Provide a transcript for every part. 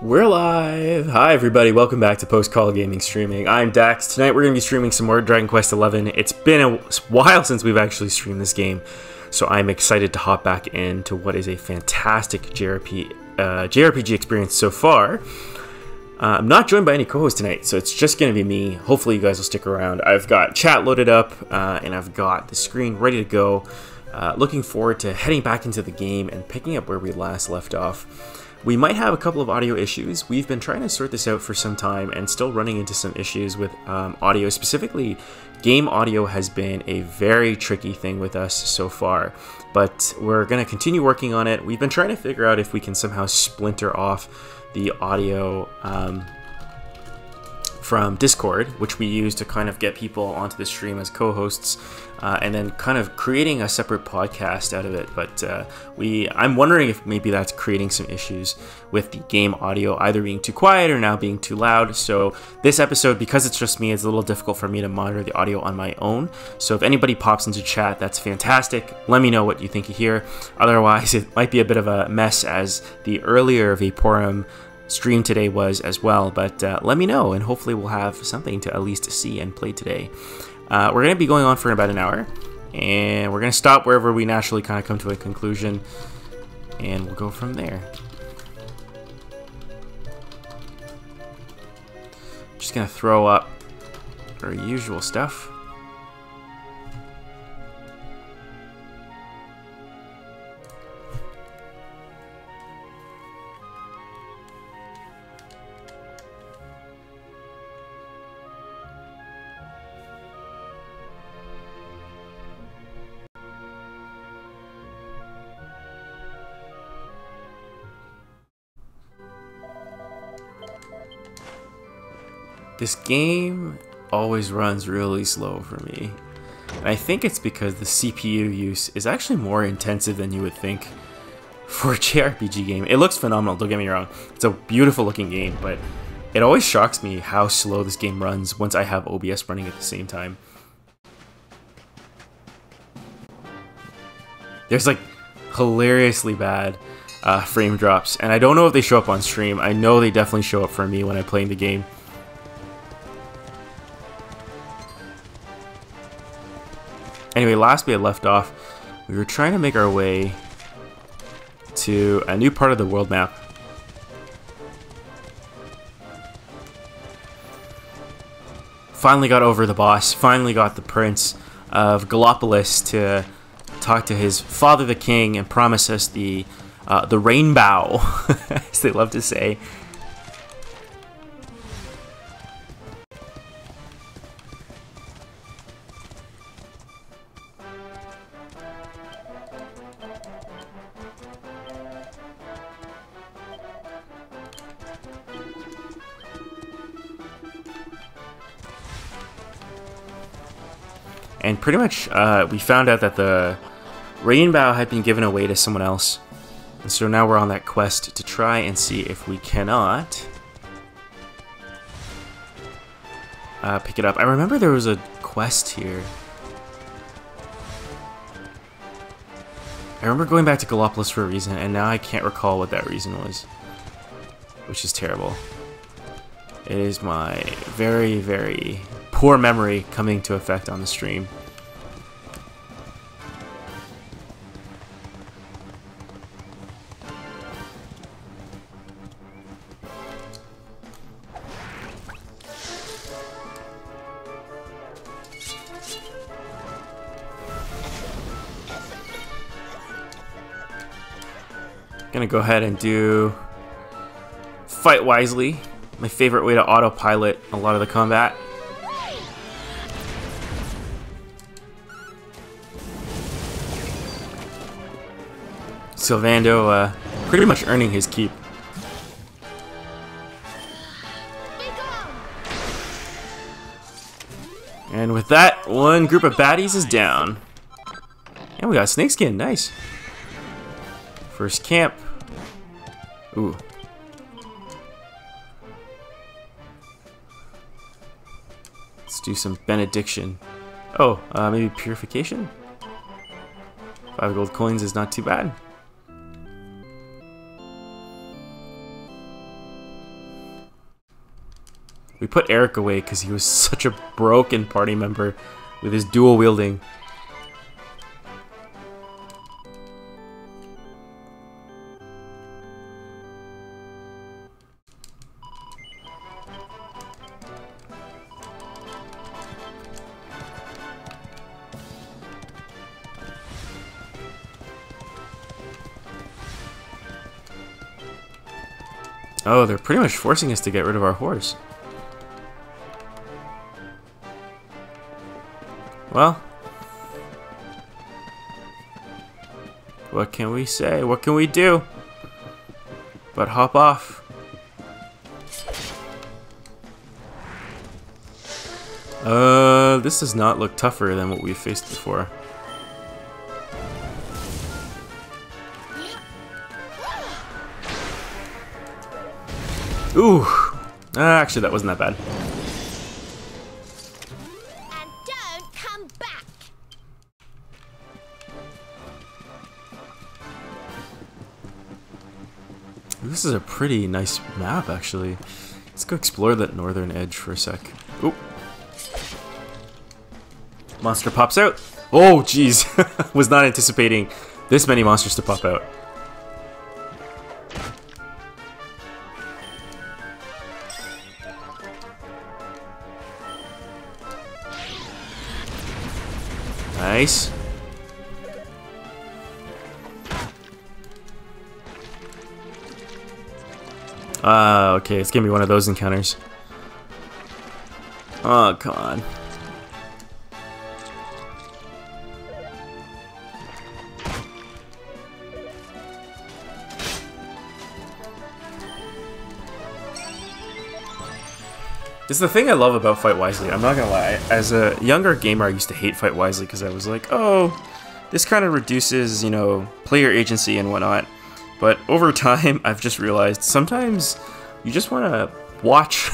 We're live! Hi everybody, welcome back to Post-Call Gaming Streaming. I'm Dax. Tonight we're going to be streaming some more Dragon Quest XI. It's been a while since we've actually streamed this game, so I'm excited to hop back into what is a fantastic JRPG experience so far. I'm not joined by any co-hosts tonight, so it's just going to be me. Hopefully you guys will stick around. I've got chat loaded up, and I've got the screen ready to go. Looking forward to heading back into the game and picking up where we last left off. We might have a couple of audio issues. We've been trying to sort this out for some time and still running into some issues with audio. Specifically, game audio has been a very tricky thing with us so far, but we're going to continue working on it. We've been trying to figure out if we can somehow splinter off the audio from Discord, which we use to kind of get people onto the stream as co-hosts, and then kind of creating a separate podcast out of it. But I'm wondering if maybe that's creating some issues with the game audio either being too quiet or now being too loud. So this episode, because it's just me, it's a little difficult for me to monitor the audio on my own. So if anybody pops into chat, that's fantastic. Let me know what you think you hear. Otherwise, it might be a bit of a mess, as the earlier Vaporum stream today was as well, but let me know and hopefully we'll have something to at least see and play today. We're going to be going on for about an hour, and we're going to stop wherever we naturally kind of come to a conclusion, and we'll go from there. Just going to throw up our usual stuff. This game always runs really slow for me, and I think it's because the CPU use is actually more intensive than you would think for a JRPG game. It looks phenomenal, don't get me wrong. It's a beautiful looking game, but it always shocks me how slow this game runs once I have OBS running at the same time. There's like hilariously bad frame drops, and I don't know if they show up on stream. I know they definitely show up for me when I'm playing the game. Anyway, last we had left off, we were trying to make our way to a new part of the world map. Finally got over the boss, finally got the Prince of Gallopolis to talk to his father, the king, and promise us the rainbow, as they love to say. And pretty much, we found out that the rainbow had been given away to someone else. And so now we're on that quest to try and see if we cannot pick it up. I remember there was a quest here. I remember going back to Gallopolis for a reason, and now I can't recall what that reason was, which is terrible. It is my very, very poor memory coming to effect on the stream. Gonna go ahead and do Fight Wisely, my favorite way to autopilot a lot of the combat. Sylvando pretty much earning his keep. And with that, one group of baddies is down. And we got Snakeskin, nice. First camp. Ooh. Let's do some benediction. Oh, maybe purification? 5 gold coins is not too bad. We put Eric away because he was such a broken party member with his dual wielding. Oh, they're pretty much forcing us to get rid of our horse. Well, what can we say? What can we do? But hop off. This does not look tougher than what we've faced before. Ooh, actually that wasn't that bad. And don't come back. This is a pretty nice map, actually. Let's go explore that northern edge for a sec. Oop. Monster pops out. Oh, jeez. Was not anticipating this many monsters to pop out. Nice. Okay, it's gonna be one of those encounters. Oh, come on. It's the thing I love about Fight Wisely. I'm not gonna lie. As a younger gamer, I used to hate Fight Wisely because I was like, oh, this kind of reduces, you know, player agency and whatnot. But over time, I've just realized sometimes you just want to watch.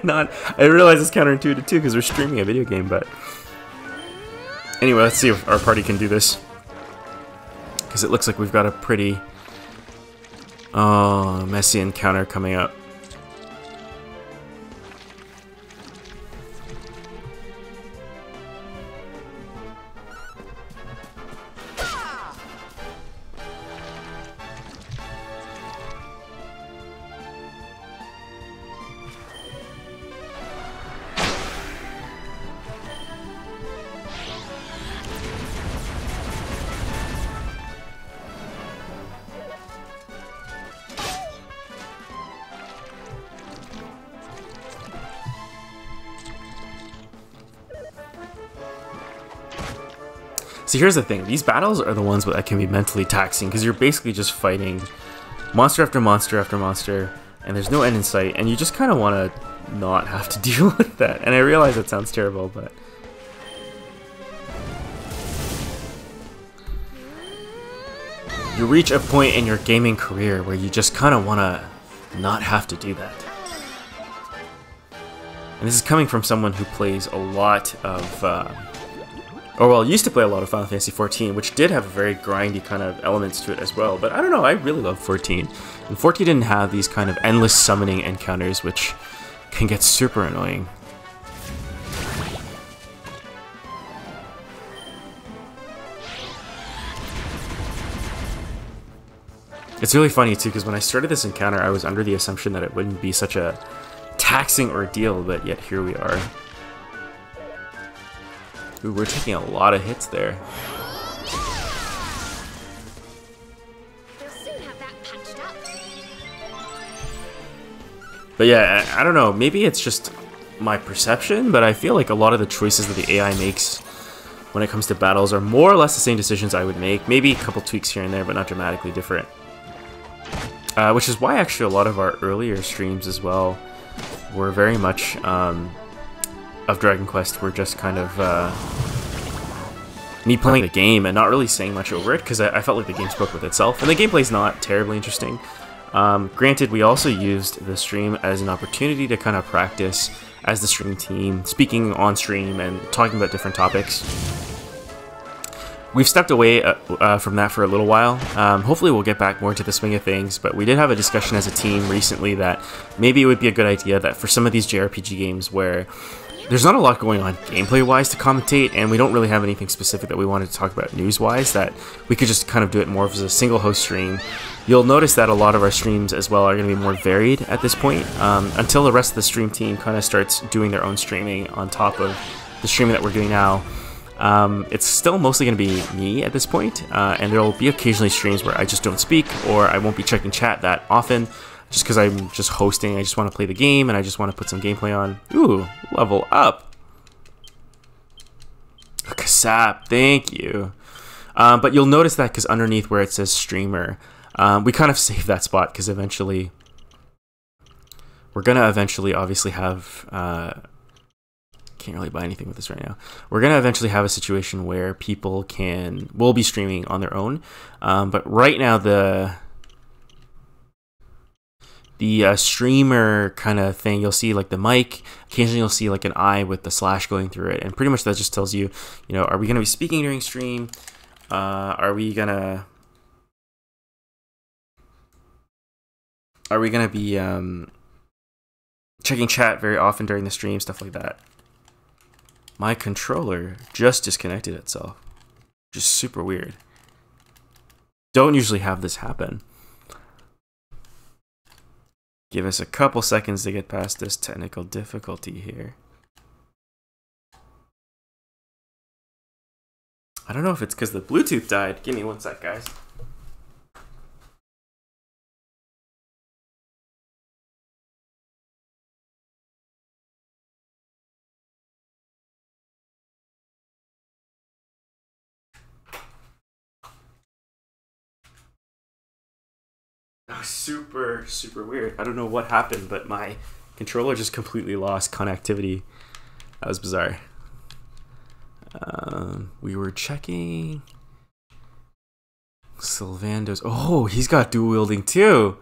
Not. I realize it's counterintuitive too because we're streaming a video game. But anyway, let's see if our party can do this because it looks like we've got a pretty messy encounter coming up. See, here's the thing. These battles are the ones that can be mentally taxing because you're basically just fighting monster after monster after monster, and there's no end in sight, and you just kind of want to not have to deal with that. And I realize that sounds terrible, but... you reach a point in your gaming career where you just kind of want to not have to do that. And this is coming from someone who plays a lot of... or well, used to play a lot of Final Fantasy XIV, which did have very grindy kind of elements to it as well. But I don't know, I really love 14. And 14 didn't have these kind of endless summoning encounters, which can get super annoying. It's really funny too, because when I started this encounter, I was under the assumption that it wouldn't be such a taxing ordeal, but yet here we are. Ooh, we're taking a lot of hits there. We'll soon have that patched up. But yeah, I don't know, maybe it's just my perception, but I feel like a lot of the choices that the AI makes when it comes to battles are more or less the same decisions I would make. Maybe a couple tweaks here and there, but not dramatically different. Which is why actually a lot of our earlier streams as well were very much of Dragon Quest were just kind of me playing the game and not really saying much over it because I felt like the game spoke with itself, and the gameplay's not terribly interesting. Granted, we also used the stream as an opportunity to kind of practice as the stream team, speaking on stream and talking about different topics. we've stepped away from that for a little while. Hopefully we'll get back more to the swing of things, but we did have a discussion as a team recently that maybe it would be a good idea that for some of these JRPG games where there's not a lot going on gameplay-wise to commentate, and we don't really have anything specific that we wanted to talk about news-wise, that we could just kind of do it more as a single host stream. You'll notice that a lot of our streams as well are going to be more varied at this point, until the rest of the stream team kind of starts doing their own streaming on top of the streaming that we're doing now. It's still mostly going to be me at this point, and there will be occasionally streams where I just don't speak, or I won't be checking chat that often, just because I'm just hosting. I just want to play the game, and I just want to put some gameplay on. Ooh, level up! Kasap, thank you. But you'll notice that because underneath where it says streamer, we kind of save that spot because eventually we're going to obviously have... can't really buy anything with this right now. We're gonna eventually have a situation where people will be streaming on their own, but right now the streamer kind of thing, you'll see like the mic, occasionally you'll see like an eye with the slash going through it, and pretty much that just tells you, you know, are we gonna be speaking during stream? Are we gonna be checking chat very often during the stream, stuff like that. My controller just disconnected itself. Just super weird. Don't usually have this happen. Give us a couple seconds to get past this technical difficulty here. I don't know if it's because the Bluetooth died. Give me one sec, guys. Super weird. I don't know what happened, but my controller just completely lost connectivity. That was bizarre. We were checking Sylvando's. Oh, he's got dual wielding too.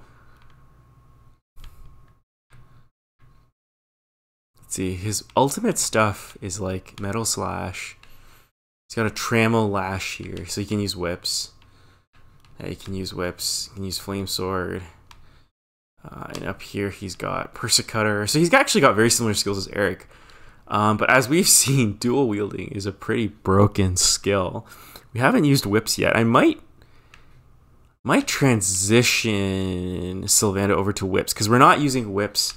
Let's see. His ultimate stuff is like metal slash. He's got a trammel lash here, so he can use whips. Yeah, he can use whips. He can use flame sword. And up here he's got persecutor. So he's actually got very similar skills as Eric. But as we've seen, dual wielding is a pretty broken skill. We haven't used whips yet. I might transition Sylvando over to whips because we're not using whips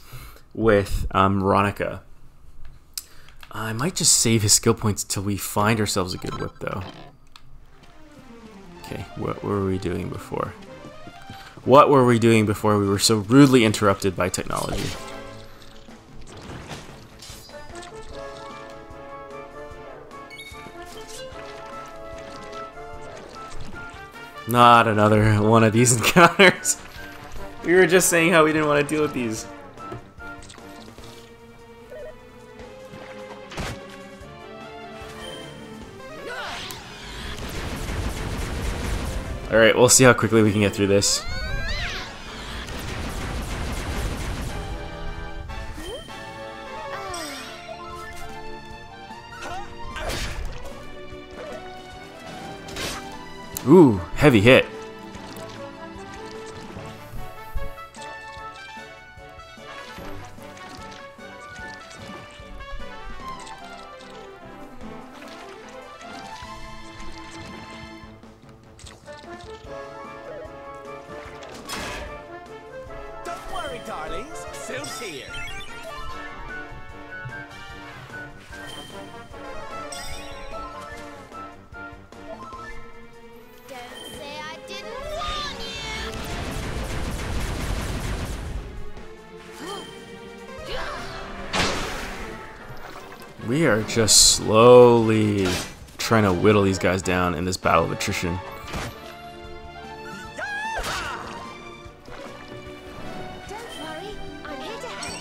with Ronica. I might just save his skill points until we find ourselves a good whip though. Okay, what were we doing before? What were we doing before we were so rudely interrupted by technology? Not another one of these encounters. We were just saying how we didn't want to deal with these. Alright, we'll see how quickly we can get through this. Ooh, heavy hit. Don't worry, darlings. Soon's here. We are just slowly trying to whittle these guys down in this battle of attrition. Don't worry, I'm here to help.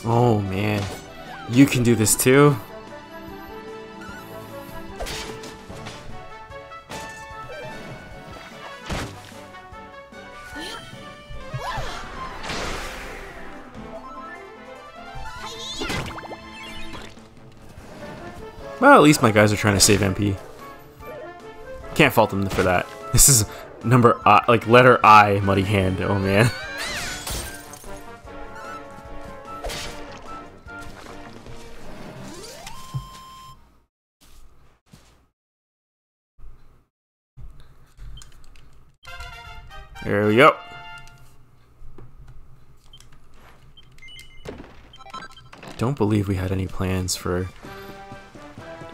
Oh man, you can do this too? Well, at least my guys are trying to save MP. Can't fault them for that. This is number I, like letter I, Muddy Hand. Oh man. There we go. Don't believe we had any plans for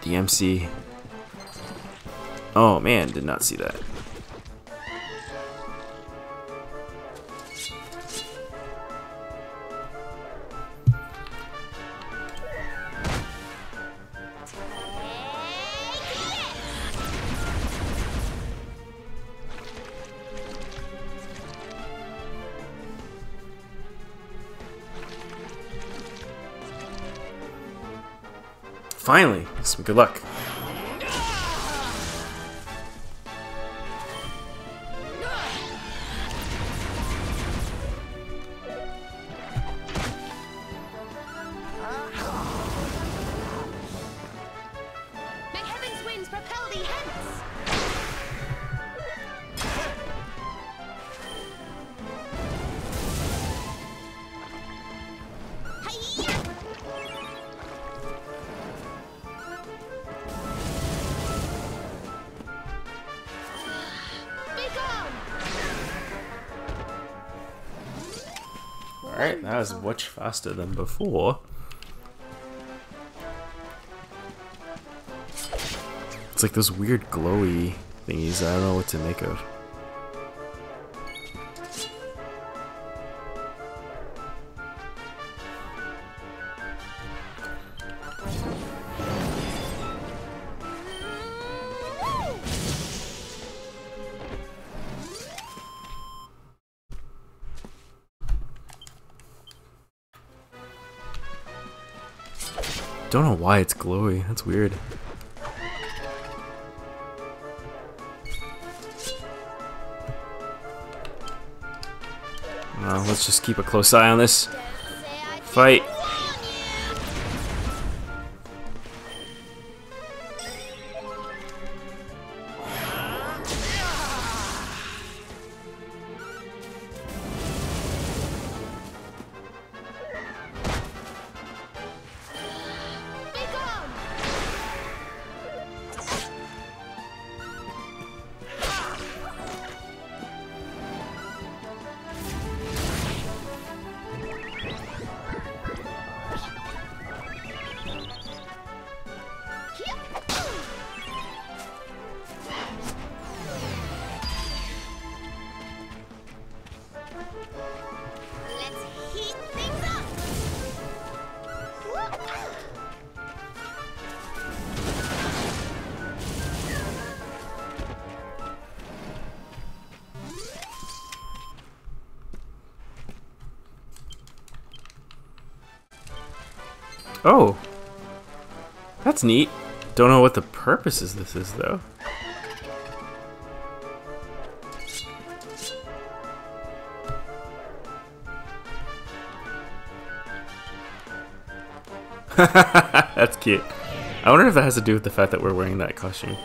the MC. Oh man, did not see that. Finally, some good luck. May heaven's winds propel thee hence. Hiya! Alright, that was much faster than before. It's like those weird glowy thingies that I don't know what to make of. Don't know why it's glowy. That's weird. Well, let's just keep a close eye on this fight. Oh, that's neat. Don't know what the purpose of this is, though. That's cute. I wonder if that has to do with the fact that we're wearing that costume.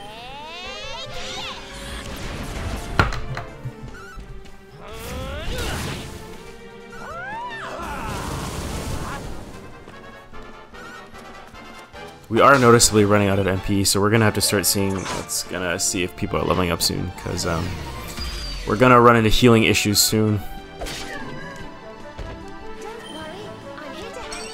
We are noticeably running out of MP, so we're gonna have to start seeing. Let's gonna see if people are leveling up soon, because we're gonna run into healing issues soon. Don't worry, I'm here to help.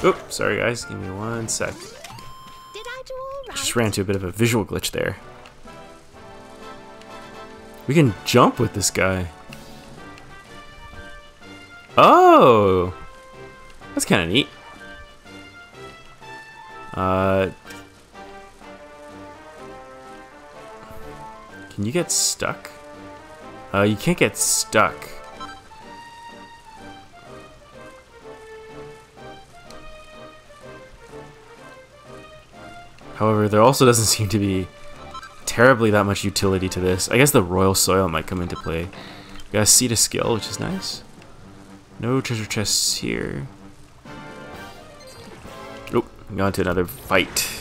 Oops, sorry guys, give me one sec. Did I do all right? Just ran into a bit of a visual glitch there. We can jump with this guy. Oh! That's kind of neat. Can you get stuck? You can't get stuck. However, there also doesn't seem to be terribly that much utility to this. I guess the royal soil might come into play. Got a seat of skill, which is nice. No treasure chests here. Oh, got into another fight.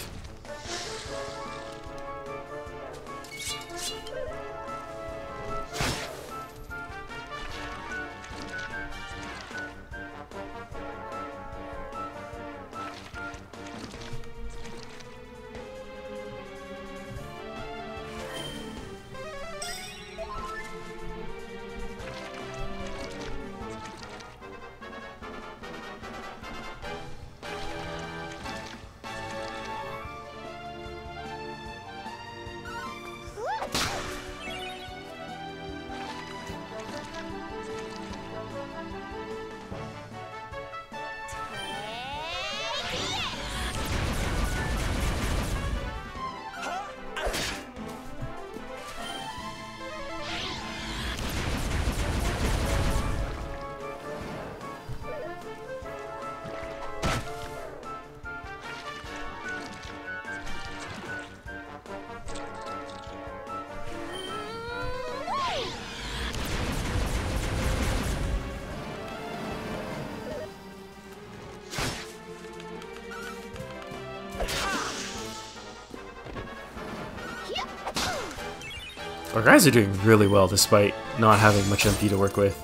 Our guys are doing really well despite not having much MP to work with,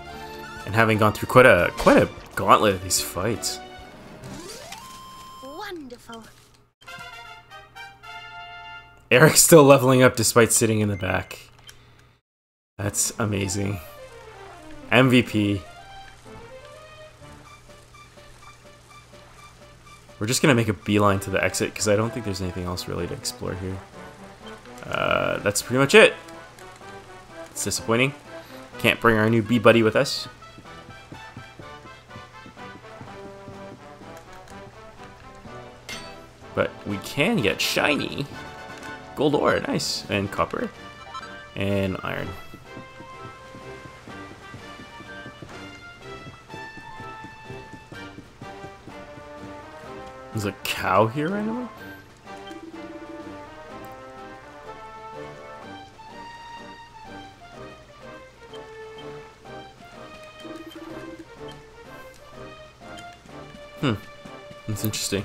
and having gone through quite a gauntlet of these fights. Wonderful. Eric's still leveling up despite sitting in the back. That's amazing. MVP. We're just gonna make a beeline to the exit because I don't think there's anything else really to explore here. That's pretty much it. It's disappointing. Can't bring our new bee buddy with us. But we can get shiny gold ore, nice, and copper, and iron. There's a cow here randomly? That's interesting.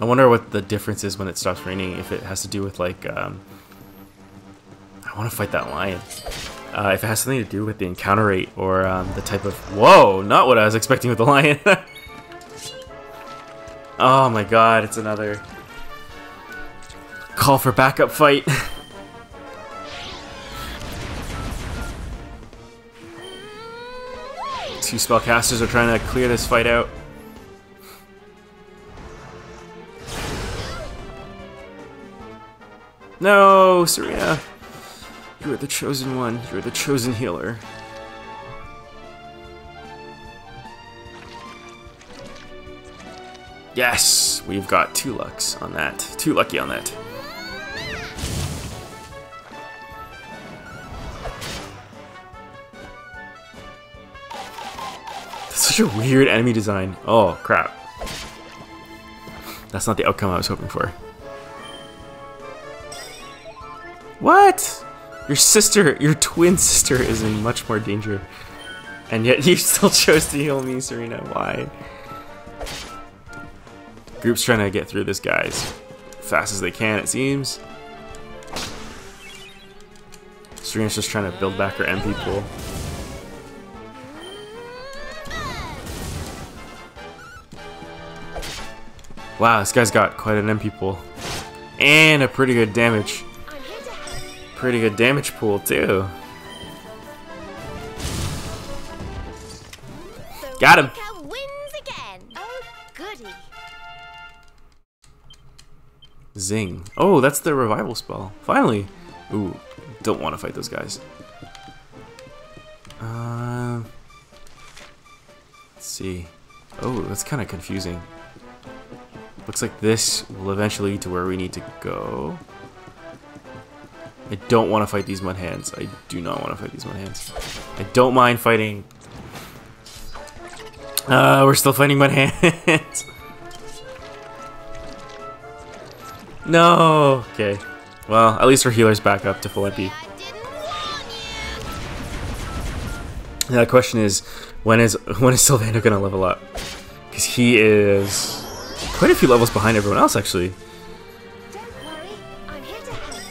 I wonder what the difference is when it stops raining, if it has to do with like, I want to fight that lion. If it has something to do with the encounter rate or the type of... Whoa, not what I was expecting with the lion. Oh my god, it's another call for backup fight. Two spellcasters are trying to clear this fight out. No, Serena. You are the chosen one. You are the chosen healer. Yes, we've got 2 lucks on that. 2 lucky on that. Such a weird enemy design. Oh, crap. That's not the outcome I was hoping for. What? Your sister, your twin sister is in much more danger. And yet you still chose to heal me, Serena. Why? Group's trying to get through this guy as fast as they can, it seems. Serena's just trying to build back her MP pool. Wow, this guy's got quite an MP pool. And a pretty good damage. Pretty good damage pool, too. Got him! Wins again. Oh, goody. Zing. Oh, that's the revival spell. Finally. Ooh, don't want to fight those guys. Let's see. Oh, that's kind of confusing. Looks like this will eventually lead to where we need to go. I don't want to fight these mud hands. I do not want to fight these mud hands. I don't mind fighting. We're still fighting mud hands. No. Okay. Well, at least our healer's back up to full MP. Now the question is, when is Sylvando gonna level up? Because he is quite a few levels behind everyone else, actually. Don't worry, I'm here to help.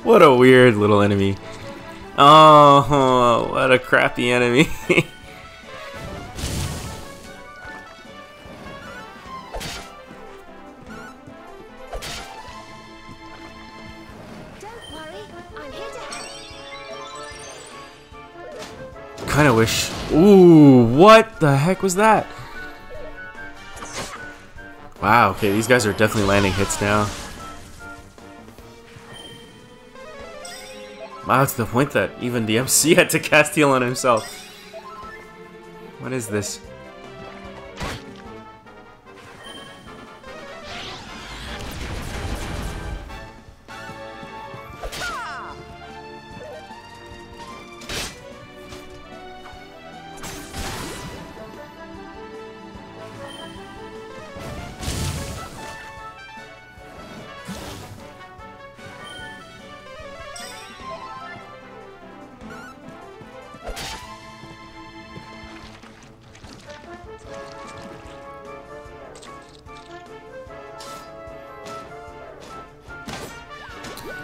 What a weird little enemy. Oh, what a crappy enemy. Kind of wish. Ooh, what the heck was that? Wow, okay, these guys are definitely landing hits now. Wow, to the point that even the MC had to cast heal on himself. What is this?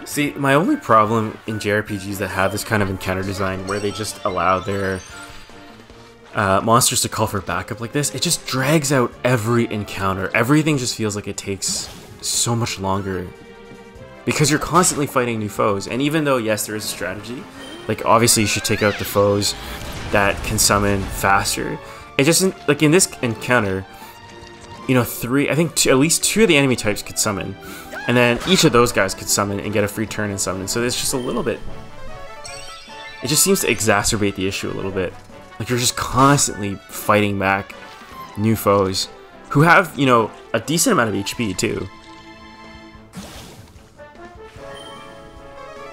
See, my only problem in JRPGs that have this kind of encounter design where they just allow their monsters to call for backup like this, it just drags out every encounter. Everything just feels like it takes so much longer because you're constantly fighting new foes. And even though, yes, there is a strategy, like obviously you should take out the foes that can summon faster, it just, like in this encounter, you know, I think at least 2 of the enemy types could summon. And then each of those guys could summon and get a free turn and summon. So it's just a little bit... It just seems to exacerbate the issue a little bit. Like you're just constantly fighting back new foes who have, you know, a decent amount of HP too.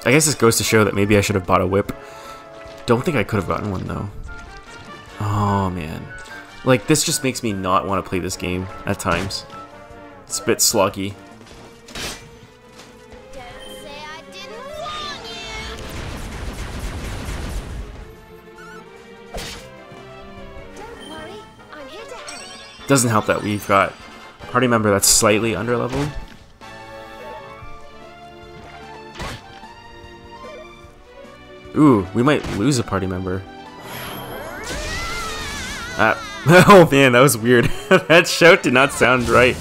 I guess this goes to show that maybe I should have bought a whip. Don't think I could have gotten one though. Oh man. Like this just makes me not want to play this game at times. It's a bit sluggy. Doesn't help that we've got a party member that's slightly under leveled. Ooh, we might lose a party member. Oh man, that was weird. That shout did not sound right.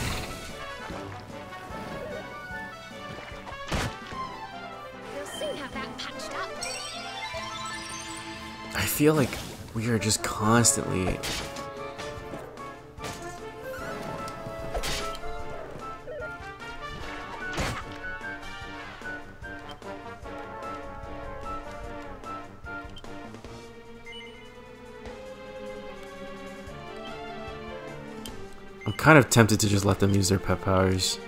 We'll soon have that patched up. I feel like we are just constantly... I'm kind of tempted to just let them use their pet powers.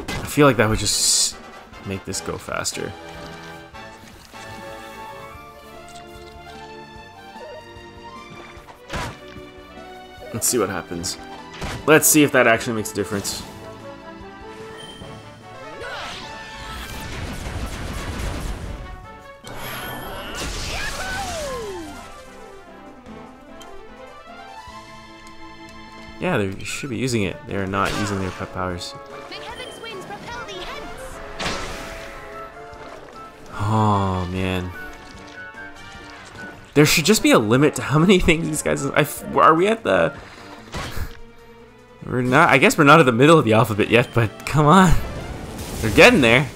I feel like that would just make this go faster. Let's see what happens. Let's see if that actually makes a difference. Yeah, they should be using it. They're not using their pet powers. May heaven's winds propel thee hence. Oh man, there should just be a limit to how many things these guys. Are we at the? We're not. I guess we're not at the middle of the alphabet yet, but come on, they're getting there.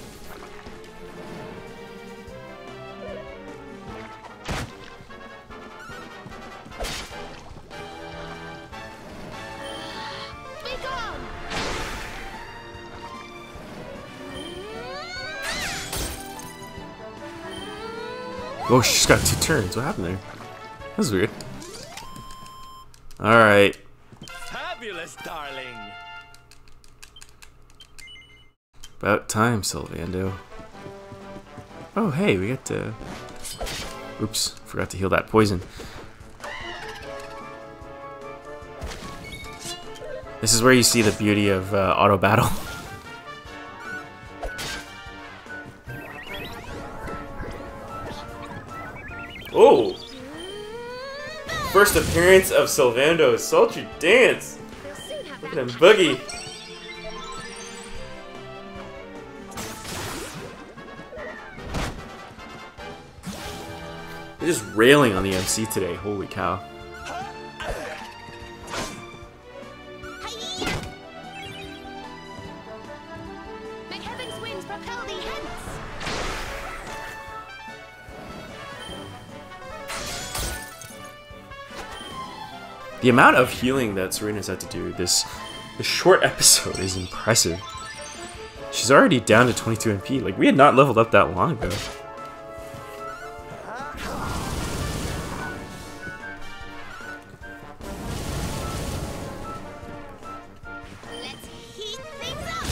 Oh, she's got 2 turns. What happened there? That was weird. Alright. Fabulous, darling. About time, Sylvando. Oh, hey, we got to... Oops, forgot to heal that poison. This is where you see the beauty of auto battle. Oh! First appearance of Sylvando's sultry dance. They'll soon have Look that at him boogie. They're just railing on the MC today. Holy cow. May heaven's winds propel thee hence. The amount of healing that Serena's had to do this short episode is impressive. She's already down to 22 MP. Like, we had not leveled up that long ago. Let's heat things up.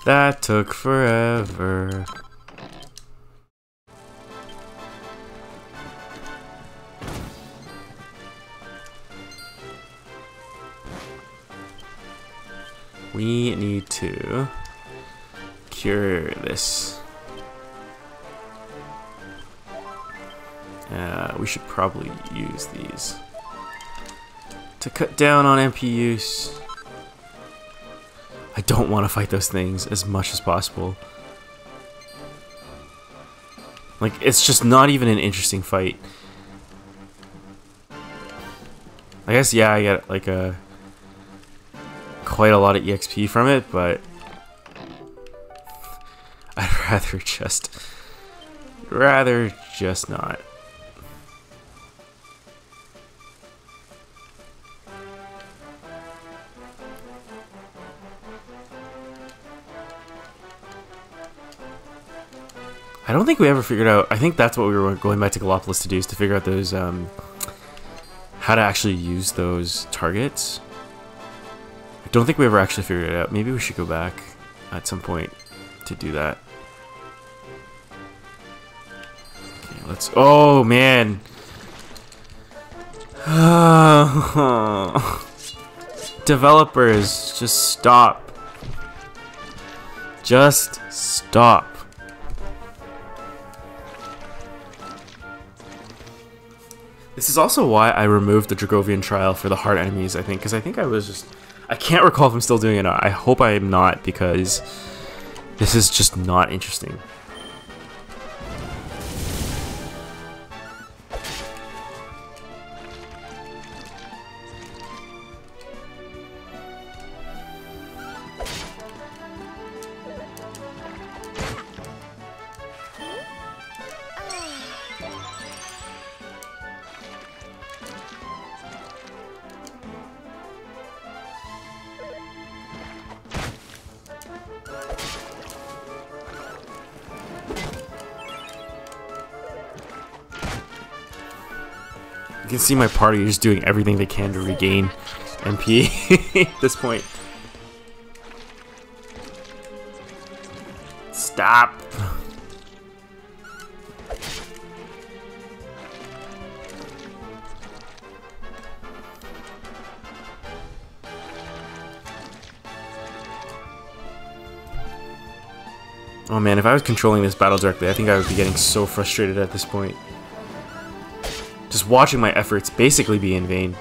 That took forever. We need to cure this. We should probably use these to cut down on MP use. I don't want to fight those things as much as possible. Like, it's just not even an interesting fight. I guess, yeah, I get like quite a lot of EXP from it, but I'd rather just not. I don't think we ever figured out. I think that's what we were going back to Gallopolis to do, is to figure out those how to actually use those targets. I don't think we ever actually figured it out. Maybe we should go back at some point to do that. Okay, let's... Oh, man! Developers, just stop. Just stop. This is also why I removed the Dragovian trial for the hard enemies, I think, because I think I was just... I can't recall if I'm still doing it or not. I hope I am not, because this is just not interesting. You can see my party just doing everything they can to regain MP at this point. Stop. Oh man, if I was controlling this battle directly, I think I would be getting so frustrated at this point. Just watching my efforts basically be in vain.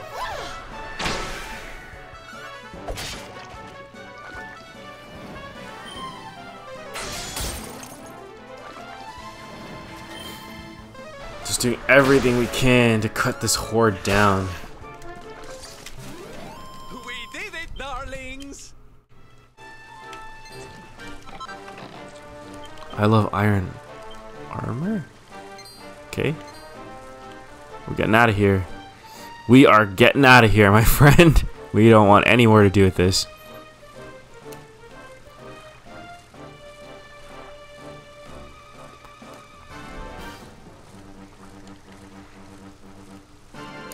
Just doing everything we can to cut this horde down. We did it, darlings! I love iron armor? Okay. We're getting out of here. We are getting out of here, my friend. We don't want any more to do with this.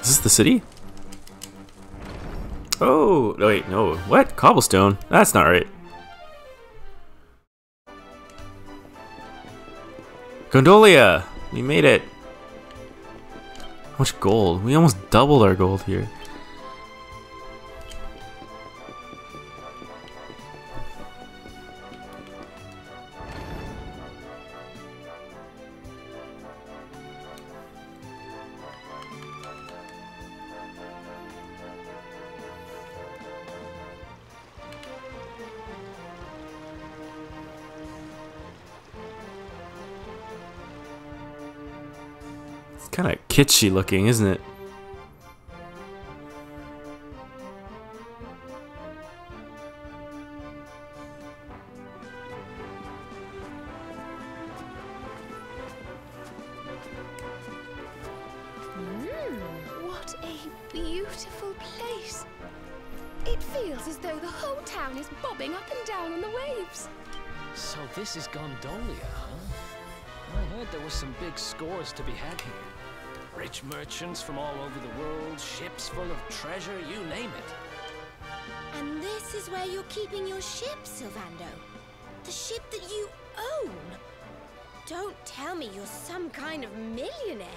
Is this the city? Oh, no, wait, no. What? Cobblestone? That's not right. Gondolia! We made it. How much gold? We almost doubled our gold here. Kind of kitschy looking, isn't it? What a beautiful place. It feels as though the whole town is bobbing up and down on the waves. So this is Gondolia, huh? I heard there was some big scores to be had here. Rich merchants from all over the world, ships full of treasure, you name it. And this is where you're keeping your ship, Sylvando? The ship that you own? Don't tell me you're some kind of millionaire.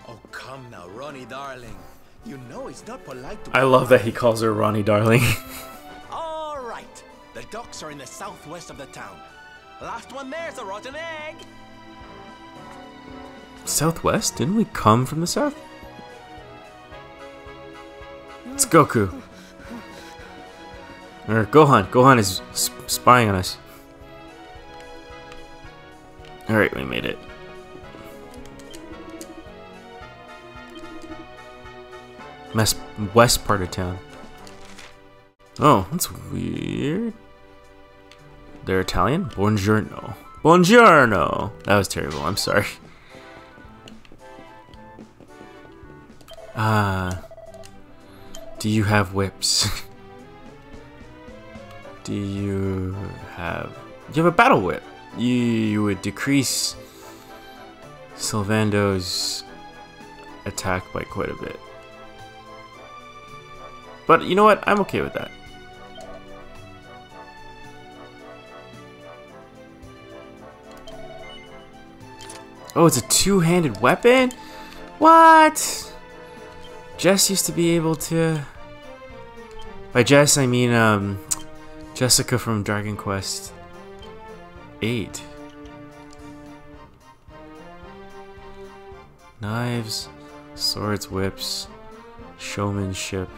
Oh, come now, Ronnie, darling. You know it's not polite to... I love that he calls her Ronnie Darling. All right. The docks are in the southwest of the town. Last one there's a rotten egg. Southwest? Didn't we come from the south? It's Goku. Or Gohan. Gohan is spying on us. Alright, we made it. West part of town. Oh, that's weird. They're Italian? Buongiorno. Buongiorno! That was terrible, I'm sorry. Do you have whips? Do you have a battle whip? You would decrease Sylvando's attack by quite a bit. But you know what? I'm okay with that. Oh, it's a two-handed weapon? What? Jess used to be able to... By Jess, I mean, Jessica from Dragon Quest 8. Knives, swords, whips, showmanship.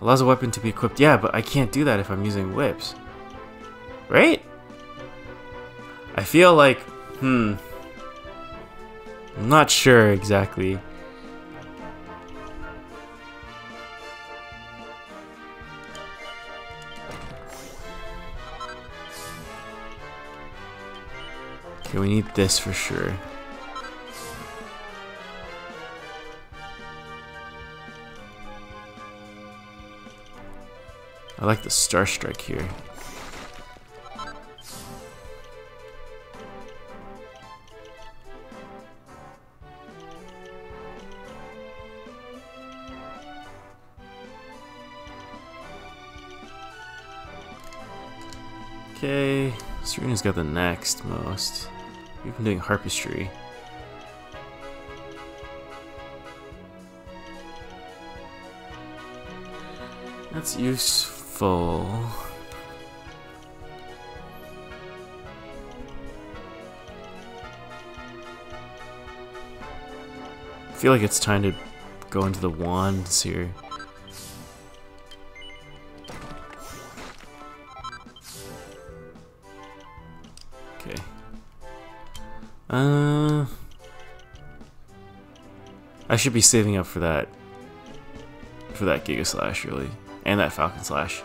Allows a weapon to be equipped. Yeah, but I can't do that if I'm using whips. Right? I feel like, I'm not sure exactly. Okay, we need this for sure. I like the Star Strike here. Okay, Serena's got the next most. We've been doing harpistry. That's useful. I feel like it's time to go into the wands here. Okay. I should be saving up for that Giga Slash, really. And that Falcon Slash.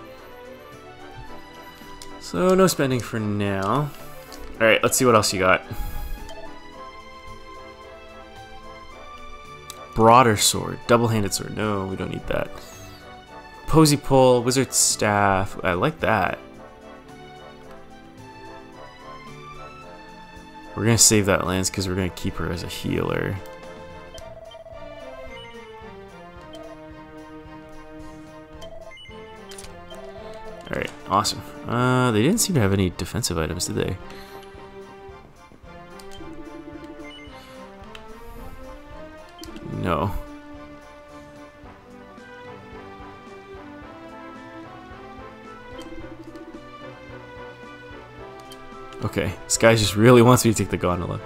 So no spending for now. Alright, let's see what else you got. Broader sword, double-handed sword. No, we don't need that. Posy pole, wizard staff. I like that. We're gonna save that lance because we're gonna keep her as a healer. Awesome. They didn't seem to have any defensive items, did they? No. Okay, this guy just really wants me to take the gondola.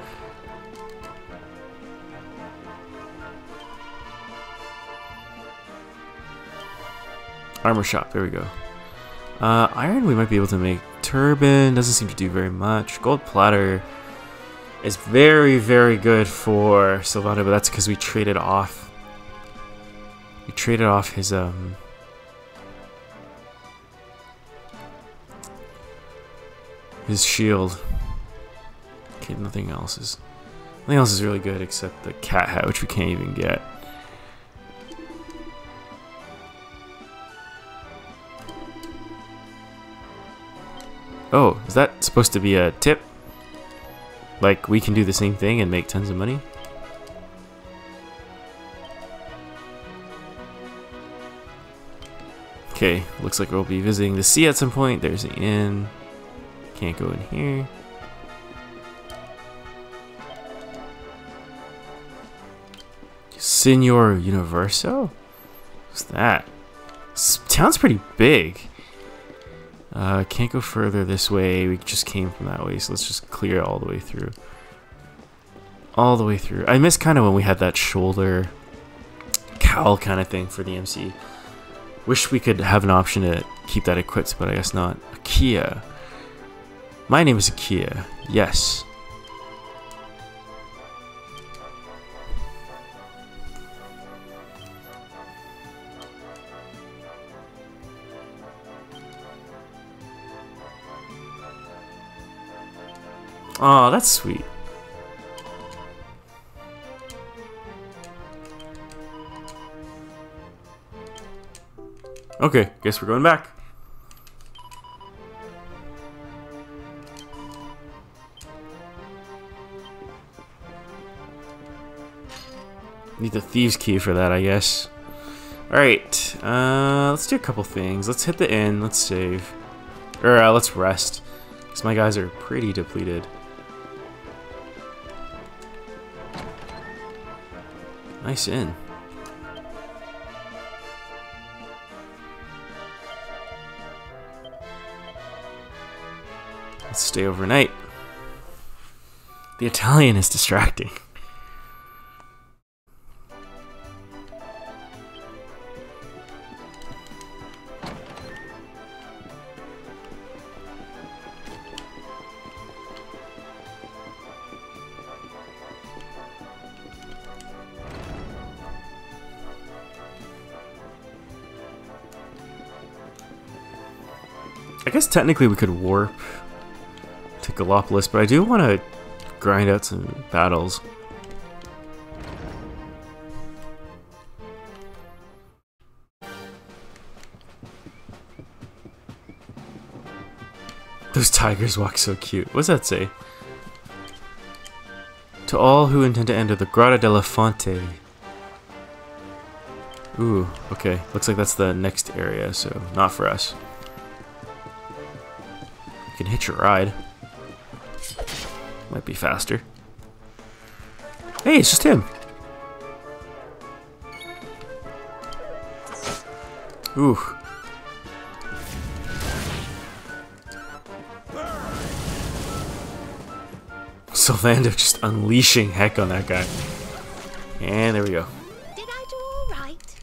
Armor shop, there we go. Iron we might be able to make. Turban doesn't seem to do very much. Gold platter is very, very good for Sylvando, but that's because we traded off. We traded off his shield. Okay, nothing else is really good except the cat hat, which we can't even get. Oh, is that supposed to be a tip? Like we can do the same thing and make tons of money? Okay, looks like we'll be visiting the sea at some point. There's the inn. Can't go in here. Senor Universo? What's that? This town's pretty big. Can't go further this way. We just came from that way, so let's just clear all the way through. All the way through. I miss kind of when we had that shoulder cowl kind of thing for the MC. Wish we could have an option to keep that equipped, but I guess not. Akia. My name is Akia. Yes. Oh, that's sweet. Okay, guess we're going back. Need the thieves key for that, I guess. Alright, let's do a couple things. Let's hit the inn, let's save. Or let's rest. Because my guys are pretty depleted. Nice inn. Let's stay overnight. The Italian is distracting. I guess technically we could warp to Gallopolis, but I do want to grind out some battles. Those tigers walk so cute. What's that say? To all who intend to enter the Grotta della Fonte. Ooh, okay. Looks like that's the next area, so not for us. You can hitch a ride. Might be faster. Hey, it's just him. Ooh. Sylvando just unleashing heck on that guy. And there we go. Did I do all right?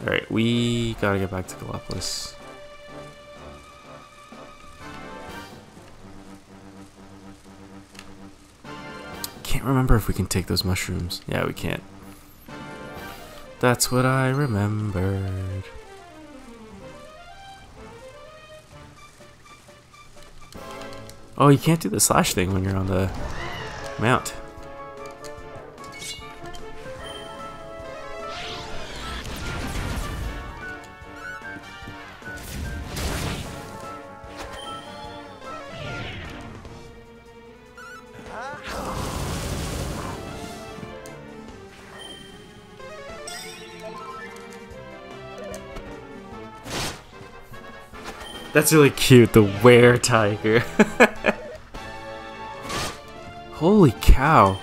Alright, we gotta get back to Gallopolis. Can't remember if we can take those mushrooms. Yeah, we can't. That's what I remembered. Oh, you can't do the slash thing when you're on the mount. That's really cute, the were-tiger. Holy cow.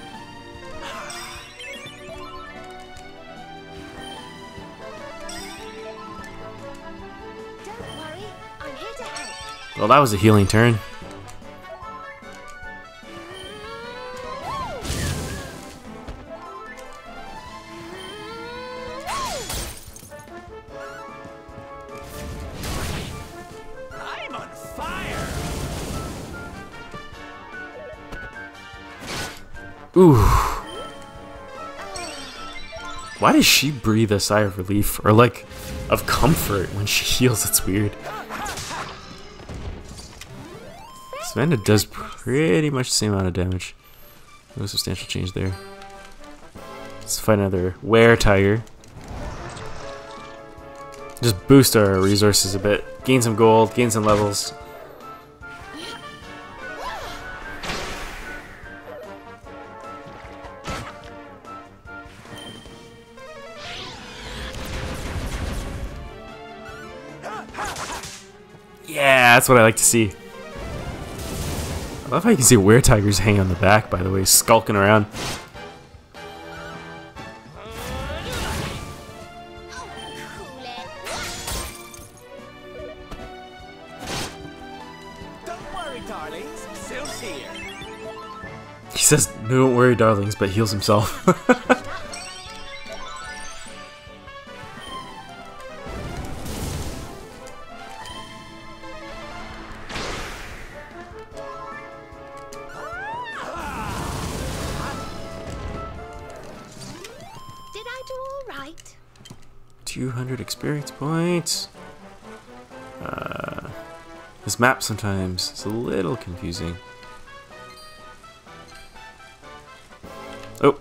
Don't worry, I'm here to help. Well, that was a healing turn. I'm on fire! Ooh. Why does she breathe a sigh of relief or like of comfort when she heals? It's weird. Savannah does pretty much the same amount of damage. No substantial change there. Let's find another were-tiger. Just boost our resources a bit. Gain some gold, gain some levels. Yeah, that's what I like to see. I love how you can see were-tigers hanging on the back, by the way, skulking around. Don't worry, darlings. Syl's here. He says, "Don't worry, darlings," but heals himself. Did I do all right? 200 experience points. This map sometimes is a little confusing. Oh.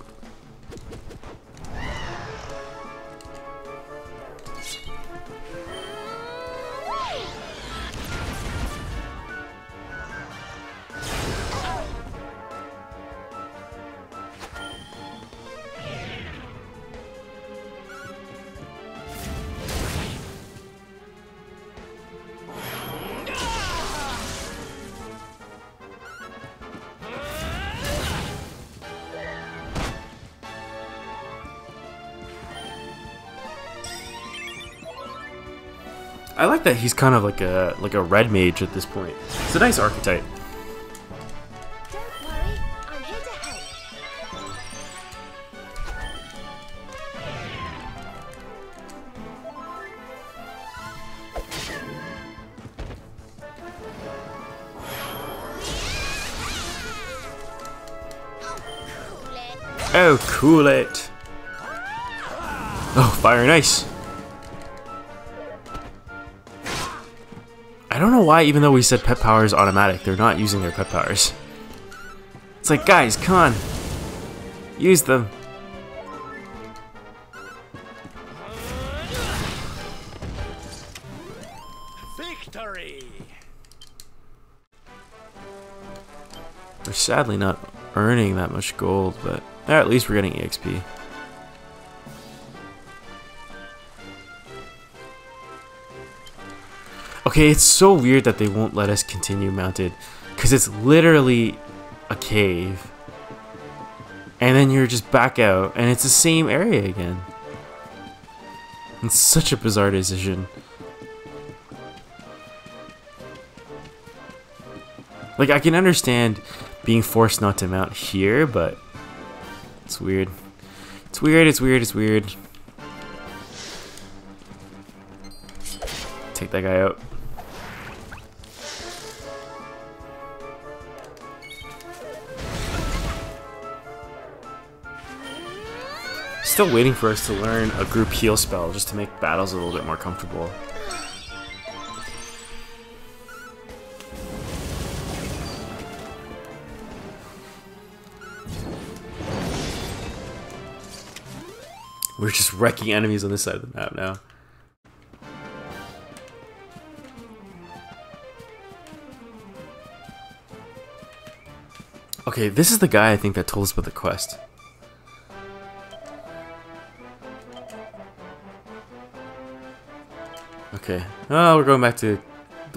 I like that he's kind of like a red mage at this point. It's a nice archetype. Don't worry, I'm here to help. Oh, cool it. Oh, fire and ice. I don't know why, even though we said pet power is automatic, they're not using their pet powers. It's like, guys, come on. Use them. Victory! We're sadly not earning that much gold, but at least we're getting EXP. Okay, it's so weird that they won't let us continue mounted, because it's literally a cave. And then you're just back out, and it's the same area again. It's such a bizarre decision. Like, I can understand being forced not to mount here, but it's weird. It's weird, it's weird, it's weird. Take that guy out. Still waiting for us to learn a group heal spell just to make battles a little bit more comfortable. We're just wrecking enemies on this side of the map now. Okay, this is the guy I think that told us about the quest. Okay. Oh, we're going back to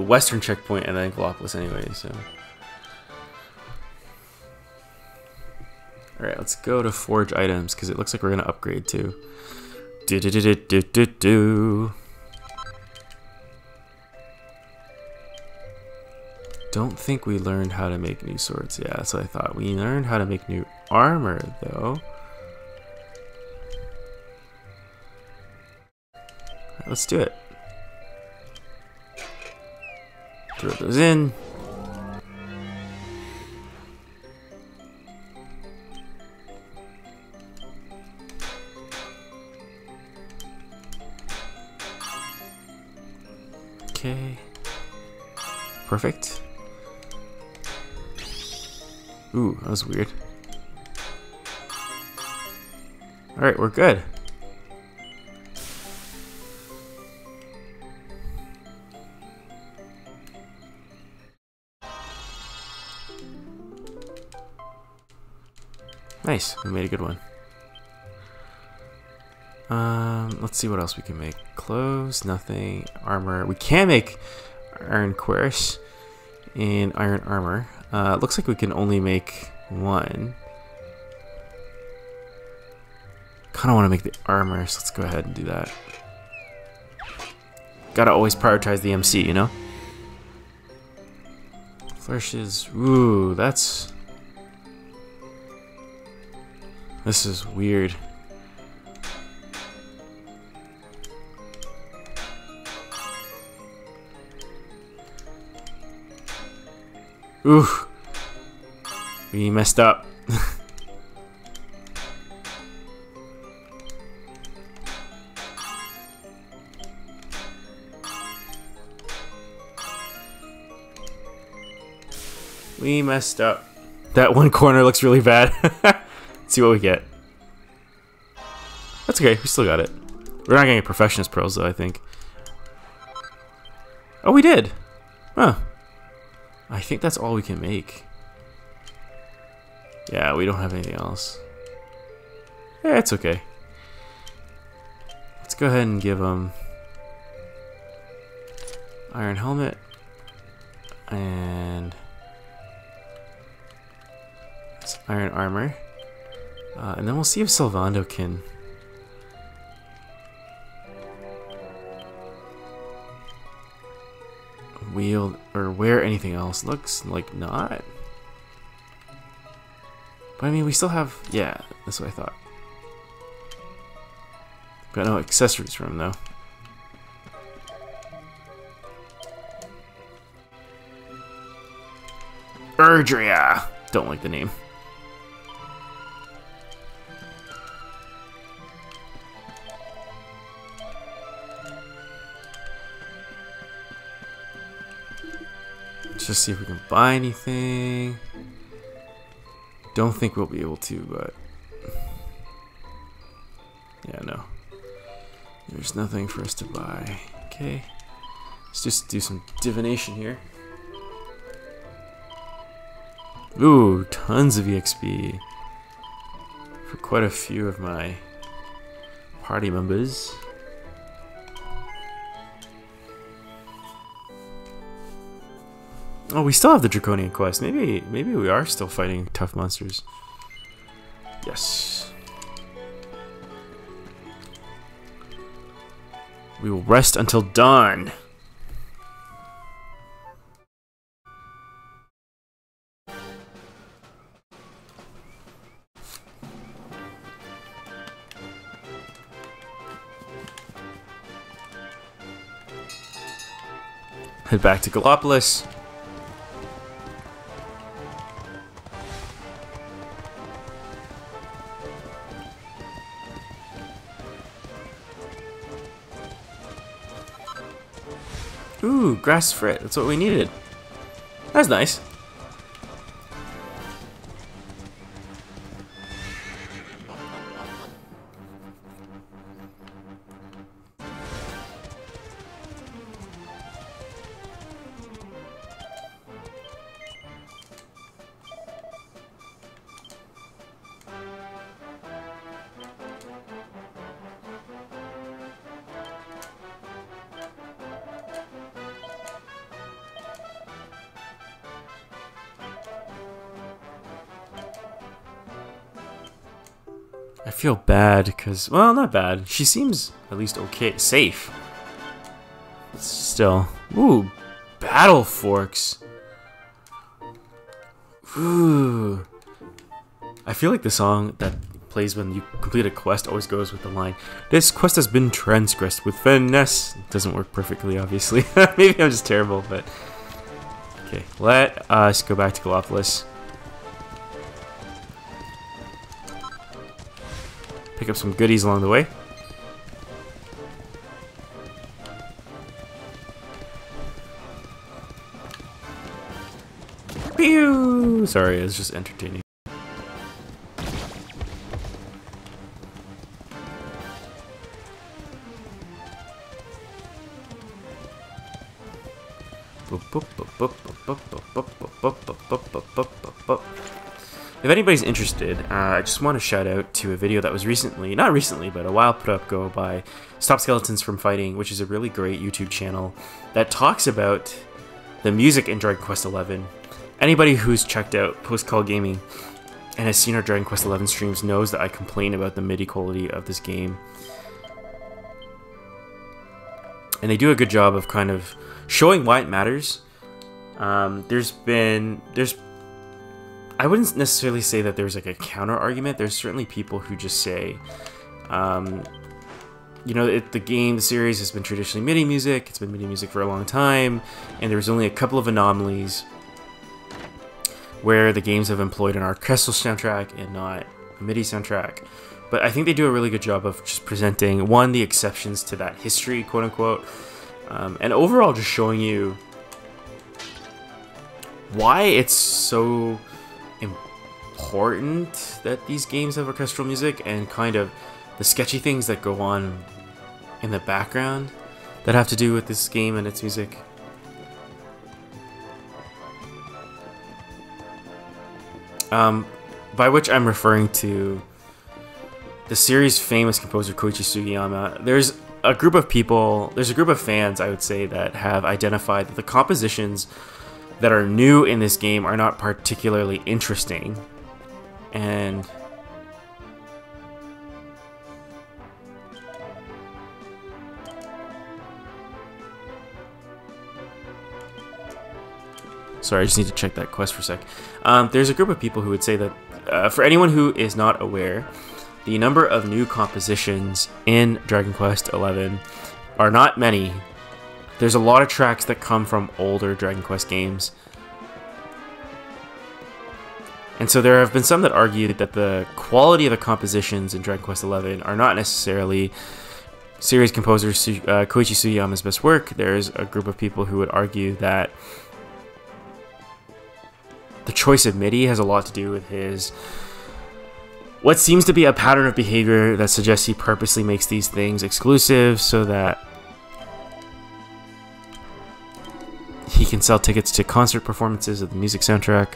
the western checkpoint and then Gallopolis anyway, so. Alright, let's go to forge items, because it looks like we're going to upgrade too. Don't think we learned how to make new swords. Yeah, that's what I thought. We learned how to make new armor, though. Alright, let's do it. Throw those in. Okay. Perfect. Ooh, that was weird. Alright, we're good. Nice, we made a good one. Let's see what else we can make. Clothes, nothing. Armor. We can make iron cuirass and iron armor. It looks like we can only make one. Kind of want to make the armor, so let's go ahead and do that. Gotta always prioritize the MC, you know? Flourishes. Ooh, that's... This is weird. Ooh. We messed up. We messed up. That one corner looks really bad. Let's see what we get. That's okay, we still got it. We're not getting Professionist pearls though, I think. Oh, we did! Huh. I think that's all we can make. Yeah, we don't have anything else. Yeah, it's okay. Let's go ahead and give them iron helmet and iron armor, and then we'll see if Sylvando can wield or wear anything else. Looks like not. But I mean, we still have, yeah, that's what I thought. Got no accessories for him though. Erdrea! Don't like the name. Let's just see if we can buy anything. Don't think we'll be able to, but yeah, no. There's nothing for us to buy. Okay. Let's just do some divination here. Ooh, tons of EXP for quite a few of my party members. Oh, we still have the Draconian quest. Maybe we are still fighting tough monsters. Yes. We will rest until dawn. Head back to Gallopolis. Ooh, grass frit. That's what we needed. That's nice. I feel bad because, well, not bad. She seems at least okay, safe. But still, ooh, battle forks. Ooh, I feel like the song that plays when you complete a quest always goes with the line, "This quest has been transgressed with finesse." It doesn't work perfectly, obviously. Maybe I'm just terrible, but okay. Let us go back to Gallopolis. Pick up some goodies along the way. Pew! Sorry, it's just entertaining. If anybody's interested, I just want to shout out to a video that was recently, not recently, but a while ago by Stop Skeletons from Fighting, which is a really great YouTube channel that talks about the music in Dragon Quest XI. Anybody who's checked out Post Call Gaming and has seen our Dragon Quest XI streams knows that I complain about the MIDI quality of this game. And they do a good job of kind of showing why it matters. I wouldn't necessarily say that there's like a counter argument. There's certainly people who just say, you know, the series has been traditionally MIDI music. It's been MIDI music for a long time, and there's only a couple of anomalies where the games have employed an orchestral soundtrack and not a MIDI soundtrack. But I think they do a really good job of just presenting, one, the exceptions to that history, quote unquote, and overall just showing you why it's so important that these games have orchestral music, and kind of the sketchy things that go on in the background that have to do with this game and its music. By which I'm referring to the series' famous composer Koichi Sugiyama. There's a group of fans, I would say, that have identified that the compositions that are new in this game are not particularly interesting. And sorry, I just need to check that quest for a sec. There's a group of people who would say that, for anyone who is not aware, the number of new compositions in Dragon Quest XI are not many. There's a lot of tracks that come from older Dragon Quest games. And so there have been some that argue that the quality of the compositions in Dragon Quest XI are not necessarily series composer Koichi Sugiyama's best work. There's a group of people who would argue that the choice of MIDI has a lot to do with what seems to be a pattern of behavior that suggests he purposely makes these things exclusive so that he can sell tickets to concert performances of the music soundtrack.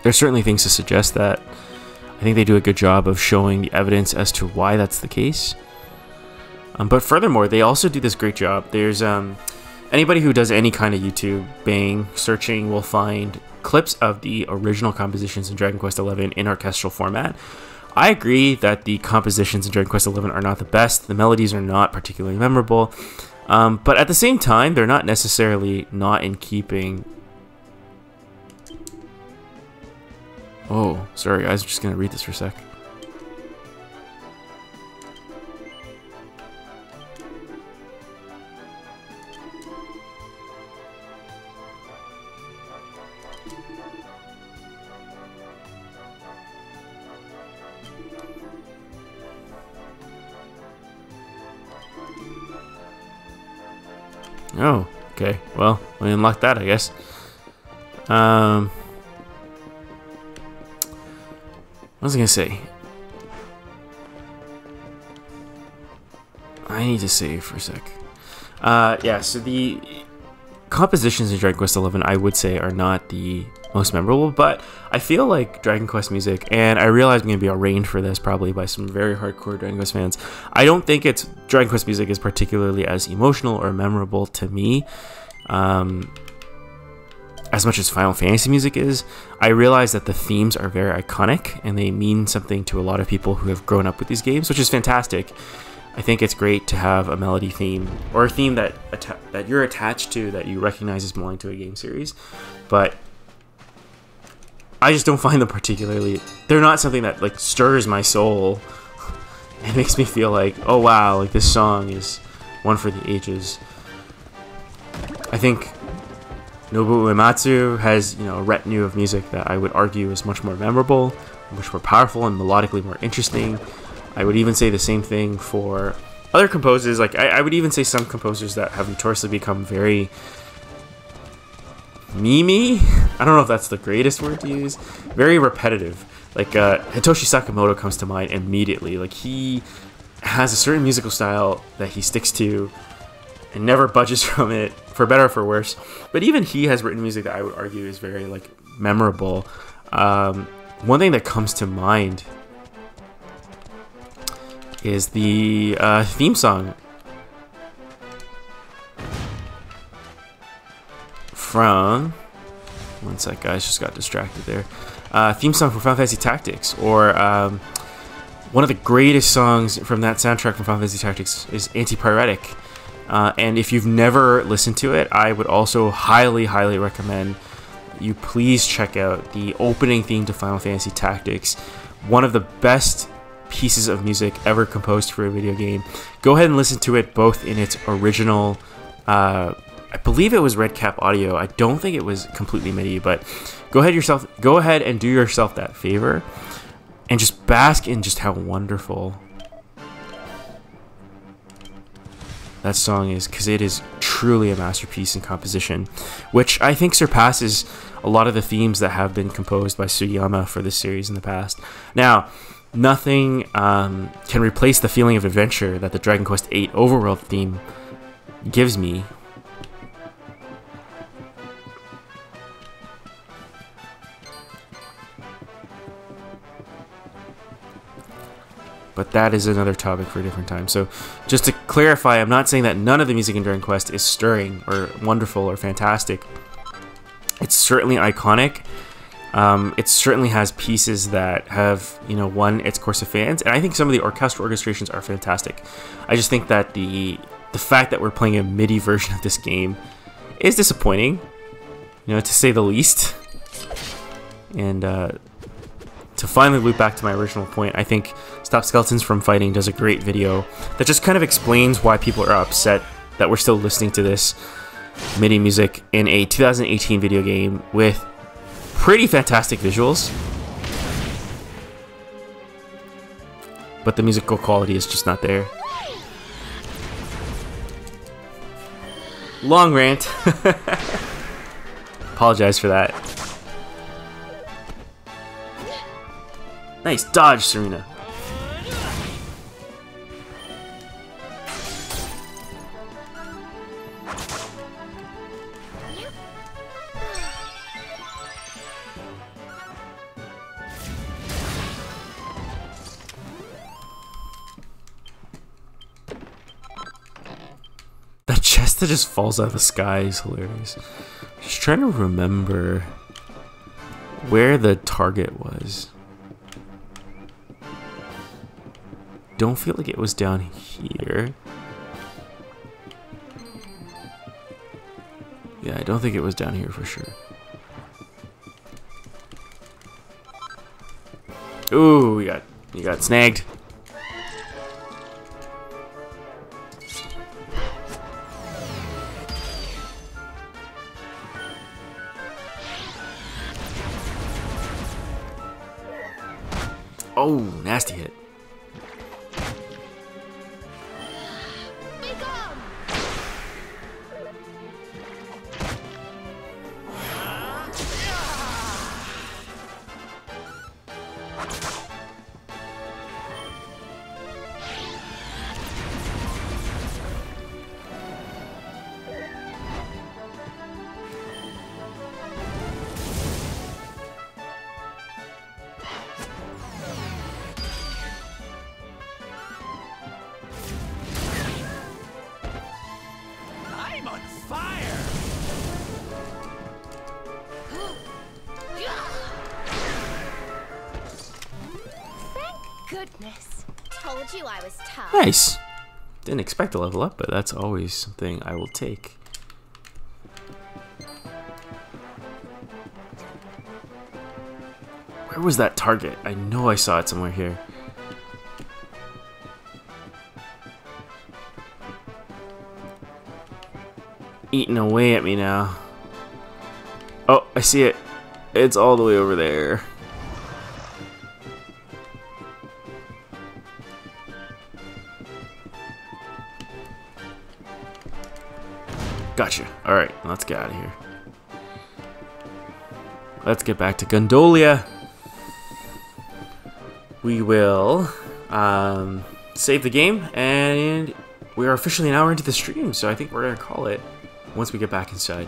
There's certainly things to suggest that. I think they do a good job of showing the evidence as to why that's the case. But furthermore, they also do this great job. There's anybody who does any kind of YouTube bang searching will find clips of the original compositions in Dragon Quest XI in orchestral format. I agree that the compositions in Dragon Quest XI are not the best. The melodies are not particularly memorable. But at the same time, they're not necessarily not in keeping. Oh, sorry guys, I'm just going to read this for a sec. Oh, okay. Well, we unlocked that, I guess. What was I gonna say? I need to save for a sec. Yeah, so the compositions in Dragon Quest XI, I would say, are not the most memorable, but I feel like Dragon Quest music, and I realize I'm going to be arraigned for this probably by some very hardcore Dragon Quest fans. I don't think Dragon Quest music is particularly as emotional or memorable to me as much as Final Fantasy music is, I realize that the themes are very iconic and they mean something to a lot of people who have grown up with these games, which is fantastic. I think it's great to have a melody theme or a theme that you're attached to, that you recognize as belonging to a game series, but I just don't find them particularly, they're not something that like stirs my soul. It makes me feel like, oh wow, like this song is one for the ages. I think Nobuo Uematsu has, you know, a retinue of music that I would argue is much more memorable, much more powerful, and melodically more interesting. I would even say the same thing for other composers. Like I would even say some composers that have notoriously become very memey. I don't know if that's the greatest word to use. Very repetitive. Like Hitoshi Sakamoto comes to mind immediately. Like he has a certain musical style that he sticks to and never budges from it, for better or for worse. But even he has written music that I would argue is very like memorable. One thing that comes to mind is the theme song from, one sec guys, just got distracted there. Theme song from Final Fantasy Tactics, or one of the greatest songs from that soundtrack from Final Fantasy Tactics is Antipyretic. And if you've never listened to it, I would also highly recommend you please check out the opening theme to Final Fantasy Tactics. One of the best pieces of music ever composed for a video game. Go ahead and listen to it both in its original, I believe it was Red Cap audio. I don't think it was completely MIDI, but go ahead and do yourself that favor and just bask in just how wonderful that song is, because it is truly a masterpiece in composition, which I think surpasses a lot of the themes that have been composed by Sugiyama for this series in the past. Now, nothing can replace the feeling of adventure that the Dragon Quest VIII overworld theme gives me. But that is another topic for a different time. So just to clarify, I'm not saying that none of the music in Dragon Quest is stirring or wonderful or fantastic. It's certainly iconic. It certainly has pieces that have, you know, won its course of fans, and I think some of the orchestral orchestrations are fantastic. I just think that the fact that we're playing a MIDI version of this game is disappointing, you know, to say the least. And to finally loop back to my original point, I think Stop Skeletons from Fighting does a great video that just kind of explains why people are upset that we're still listening to this MIDI music in a 2018 video game with pretty fantastic visuals, but the musical quality is just not there. Long rant. Apologize for that. Nice dodge, Serena. That chest that just falls out of the sky is hilarious. Just trying to remember where the target was. Don't feel like it was down here. Yeah, I don't think it was down here for sure. Ooh, you got snagged. Oh, nasty hit. goodness. Told you I was tough. Nice. Didn't expect to level up, but that's always something I will take. Where was that target? I know I saw it somewhere here. Eating away at me now. Oh, I see it. It's all the way over there. Gotcha. Alright, let's get out of here. Let's get back to Gondolia. We will save the game, and we are officially an hour into the stream, so I think we're going to call it once we get back inside.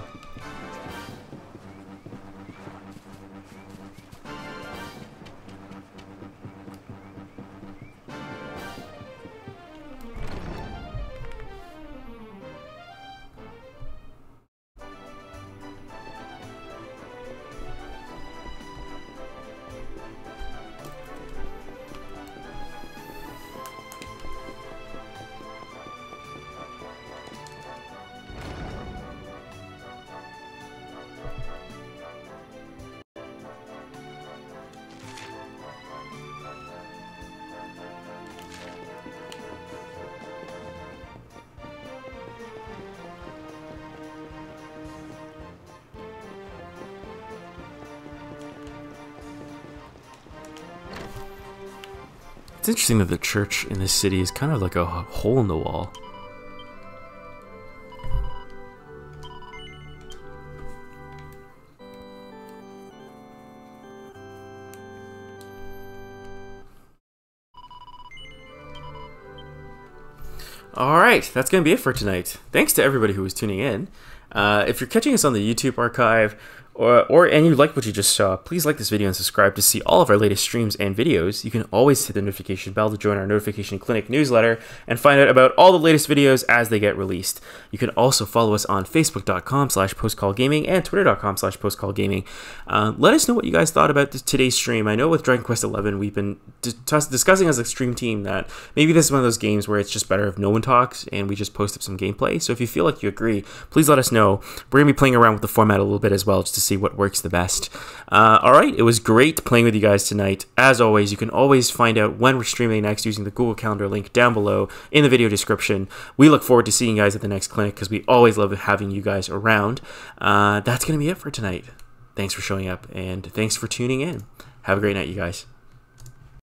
It's interesting that the church in this city is kind of like a hole in the wall. Alright, that's going to be it for tonight. Thanks to everybody who was tuning in. If you're catching us on the YouTube archive, and you like what you just saw, please like this video and subscribe to see all of our latest streams and videos. You can always hit the notification bell to join our Notification Clinic newsletter and find out about all the latest videos as they get released. You can also follow us on facebook.com/postcallgaming and twitter.com/postcallgaming. Let us know what you guys thought about today's stream. I know with Dragon Quest XI, we've been discussing as a stream team that maybe this is one of those games where it's just better if no one talks and we just post up some gameplay. So if you feel like you agree, please let us know. We're going to be playing around with the format a little bit as well, just to see what works the best. Alright, it was great playing with you guys tonight. As always, you can always find out when we're streaming next using the Google Calendar link down below in the video description. We look forward to seeing you guys at the next clinic because we always love having you guys around. That's going to be it for tonight. Thanks for showing up and thanks for tuning in. Have a great night, you guys.